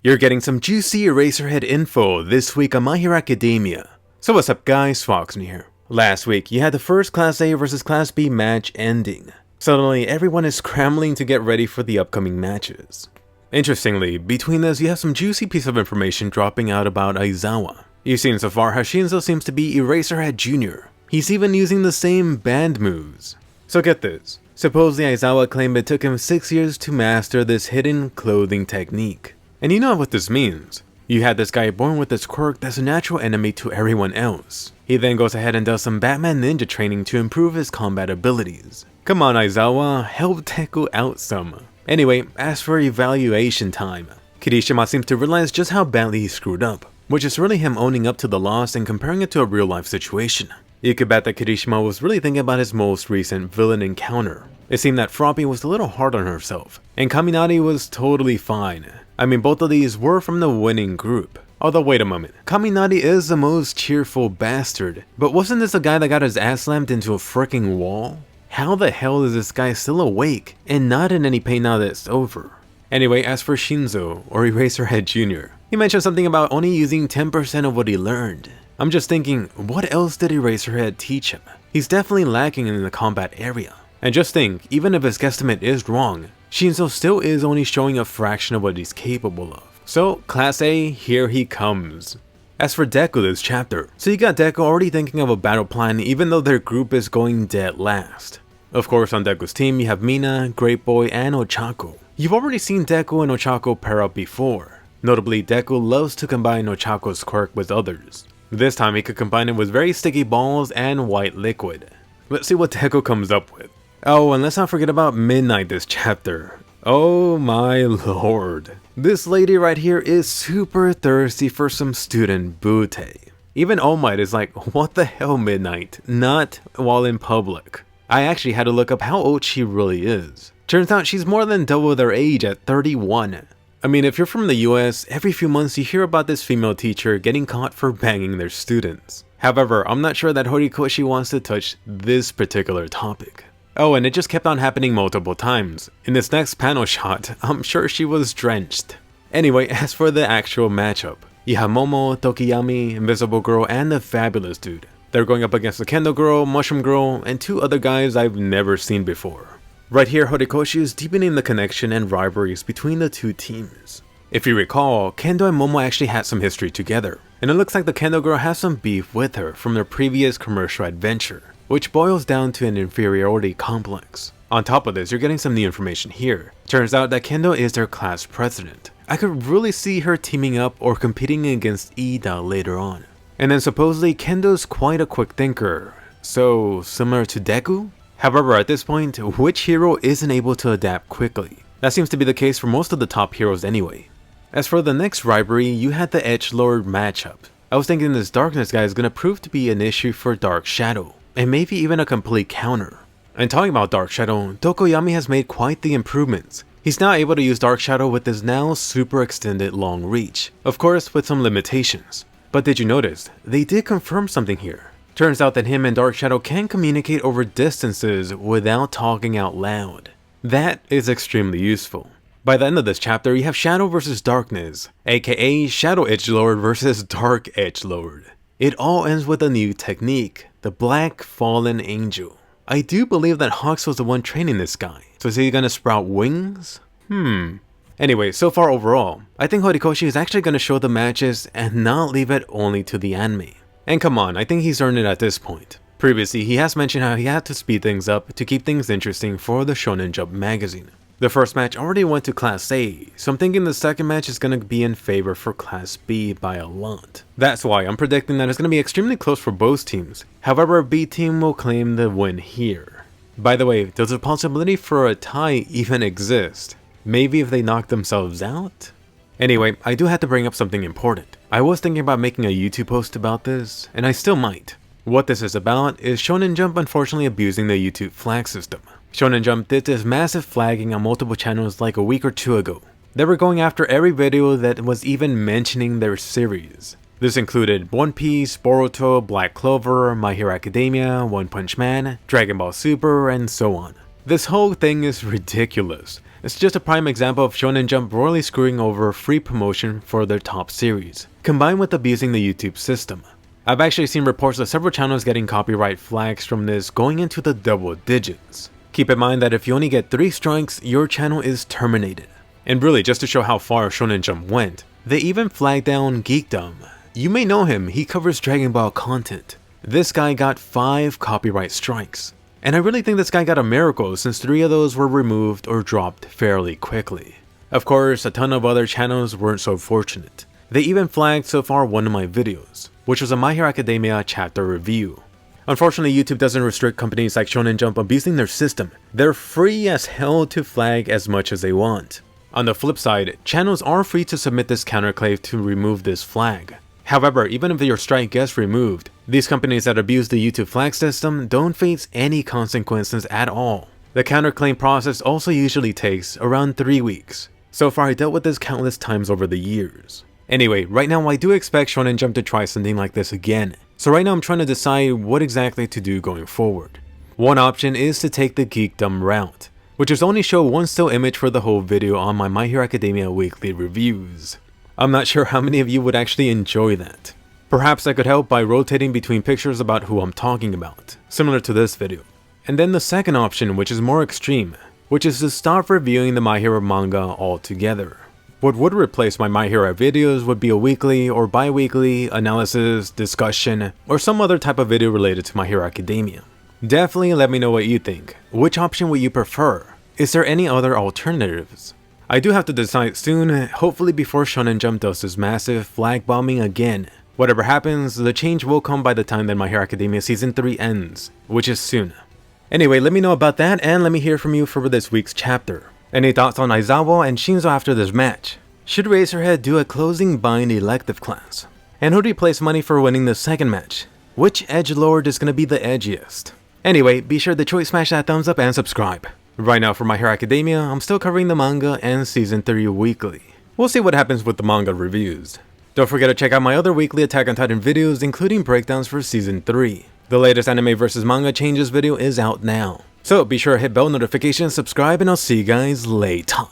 You're getting some juicy Eraserhead info this week on My Hero Academia. So what's up guys, Foxen here. Last week, you had the first Class A versus Class B match ending. Suddenly, everyone is scrambling to get ready for the upcoming matches. Interestingly, between this, you have some juicy piece of information dropping out about Aizawa. You've seen so far how Shinso seems to be Eraserhead Jr. He's even using the same band moves. So get this. Supposedly Aizawa claimed it took him 6 years to master this hidden clothing technique. And you know what this means. You had this guy born with this quirk that's a natural enemy to everyone else. He then goes ahead and does some Batman ninja training to improve his combat abilities. Come on Aizawa, help Deku out some. Anyway, as for evaluation time, Kirishima seems to realize just how badly he screwed up, which is really him owning up to the loss and comparing it to a real life situation. You could bet that Kirishima was really thinking about his most recent villain encounter. It seemed that Froppy was a little hard on herself, and Kaminari was totally fine. I mean, both of these were from the winning group. Although wait a moment, Kaminari is the most cheerful bastard, but wasn't this a guy that got his ass slammed into a freaking wall? How the hell is this guy still awake and not in any pain now that it's over? Anyway, as for Shinso, or Eraserhead Jr., he mentioned something about only using 10% of what he learned. I'm just thinking, what else did Eraserhead teach him? He's definitely lacking in the combat area. And just think, even if his guesstimate is wrong, Shinso still is only showing a fraction of what he's capable of. So, Class A, here he comes. As for Deku this chapter, so you got Deku already thinking of a battle plan even though their group is going dead last. Of course, on Deku's team you have Mina, Great Boy, and Ochako. You've already seen Deku and Ochako pair up before. Notably, Deku loves to combine Ochako's quirk with others. This time he could combine it with very sticky balls and white liquid. Let's see what Deku comes up with. Oh, and let's not forget about Midnight this chapter. Oh my lord. This lady right here is super thirsty for some student booty. Even All Might is like, what the hell Midnight? Not while in public. I actually had to look up how old she really is. Turns out she's more than double their age at 31. I mean, if you're from the US, every few months you hear about this female teacher getting caught for banging their students. However, I'm not sure that Horikoshi wants to touch this particular topic. Oh, and it just kept on happening multiple times. In this next panel shot, I'm sure she was drenched. Anyway, as for the actual matchup, you have Momo, Tokiyami, Invisible Girl, and the Fabulous Dude. They're going up against the Kendall Girl, Mushroom Girl, and two other guys I've never seen before. Right here, Horikoshi is deepening the connection and rivalries between the two teams. If you recall, Kendall and Momo actually had some history together, and it looks like the Kendall Girl has some beef with her from their previous commercial adventure, which boils down to an inferiority complex. On top of this, you're getting some new information here. Turns out that Kendall is their class president. I could really see her teaming up or competing against Ida later on. And then supposedly Kendall's quite a quick thinker, so similar to Deku? However, at this point, which hero isn't able to adapt quickly? That seems to be the case for most of the top heroes anyway. As for the next rivalry, you had the Edgelord matchup. I was thinking this Darkness guy is gonna prove to be an issue for Dark Shadow, and maybe even a complete counter. And talking about Dark Shadow, Tokoyami has made quite the improvements. He's now able to use Dark Shadow with his now super extended long reach, of course with some limitations. But did you notice, they did confirm something here. Turns out that him and Dark Shadow can communicate over distances without talking out loud. That is extremely useful. By the end of this chapter, you have Shadow vs Darkness, aka Shadow Edgelord vs Dark Edgelord. It all ends with a new technique, the Black Fallen Angel. I do believe that Hawks was the one training this guy, so is he gonna sprout wings? Anyway, so far overall, I think Horikoshi is actually gonna show the matches and not leave it only to the anime. And come on, I think he's earned it at this point. Previously, he has mentioned how he had to speed things up to keep things interesting for the Shonen Jump magazine. The first match already went to Class A, so I'm thinking the second match is going to be in favor for Class B by a lot. That's why I'm predicting that it's going to be extremely close for both teams. However, B team will claim the win here. By the way, does a possibility for a tie even exist? Maybe if they knock themselves out? Anyway, I do have to bring up something important. I was thinking about making a YouTube post about this, and I still might. What this is about is Shonen Jump unfortunately abusing the YouTube flag system. Shonen Jump did this massive flagging on multiple channels like a week or two ago. They were going after every video that was even mentioning their series. This included One Piece, Boruto, Black Clover, My Hero Academia, One Punch Man, Dragon Ball Super, and so on. This whole thing is ridiculous. It's just a prime example of Shonen Jump royally screwing over free promotion for their top series, combined with abusing the YouTube system. I've actually seen reports of several channels getting copyright flags from this going into the double digits. Keep in mind that if you only get 3 strikes, your channel is terminated. And really, just to show how far Shonen Jump went, they even flagged down Geekdom. You may know him, he covers Dragon Ball content. This guy got 5 copyright strikes. And I really think this guy got a miracle since 3 of those were removed or dropped fairly quickly. Of course, a ton of other channels weren't so fortunate. They even flagged so far one of my videos, which was a My Hero Academia chapter review. Unfortunately, YouTube doesn't restrict companies like Shonen Jump abusing their system. They're free as hell to flag as much as they want. On the flip side, channels are free to submit this counterclaim to remove this flag. However, even if your strike gets removed, these companies that abuse the YouTube flag system don't face any consequences at all. The counterclaim process also usually takes around 3 weeks. So far I dealt with this countless times over the years. Anyway, right now I do expect Shonen Jump to try something like this again. So right now I'm trying to decide what exactly to do going forward. One option is to take the Geekdom route, which is only show one still image for the whole video on my Hero Academia weekly reviews. I'm not sure how many of you would actually enjoy that. Perhaps I could help by rotating between pictures about who I'm talking about, similar to this video. And then the second option, which is more extreme, which is to stop reviewing the My Hero manga altogether. What would replace my My Hero videos would be a weekly or bi-weekly analysis, discussion, or some other type of video related to My Hero Academia. Definitely let me know what you think. Which option would you prefer? Is there any other alternatives? I do have to decide soon, hopefully before Shonen Jump does this massive flag bombing again. Whatever happens, the change will come by the time that My Hero Academia Season 3 ends, which is soon. Anyway, let me know about that and let me hear from you for this week's chapter. Any thoughts on Aizawa and Shinso after this match? Should Eraserhead do a closing bind elective class? And who do you place money for winning the second match? Which edgelord is going to be the edgiest? Anyway, be sure to smash that thumbs up and subscribe. Right now for My Hero Academia, I'm still covering the manga and Season 3 weekly. We'll see what happens with the manga reviews. Don't forget to check out my other weekly Attack on Titan videos, including breakdowns for Season 3. The latest anime versus manga changes video is out now. So be sure to hit bell notifications, subscribe, and I'll see you guys later.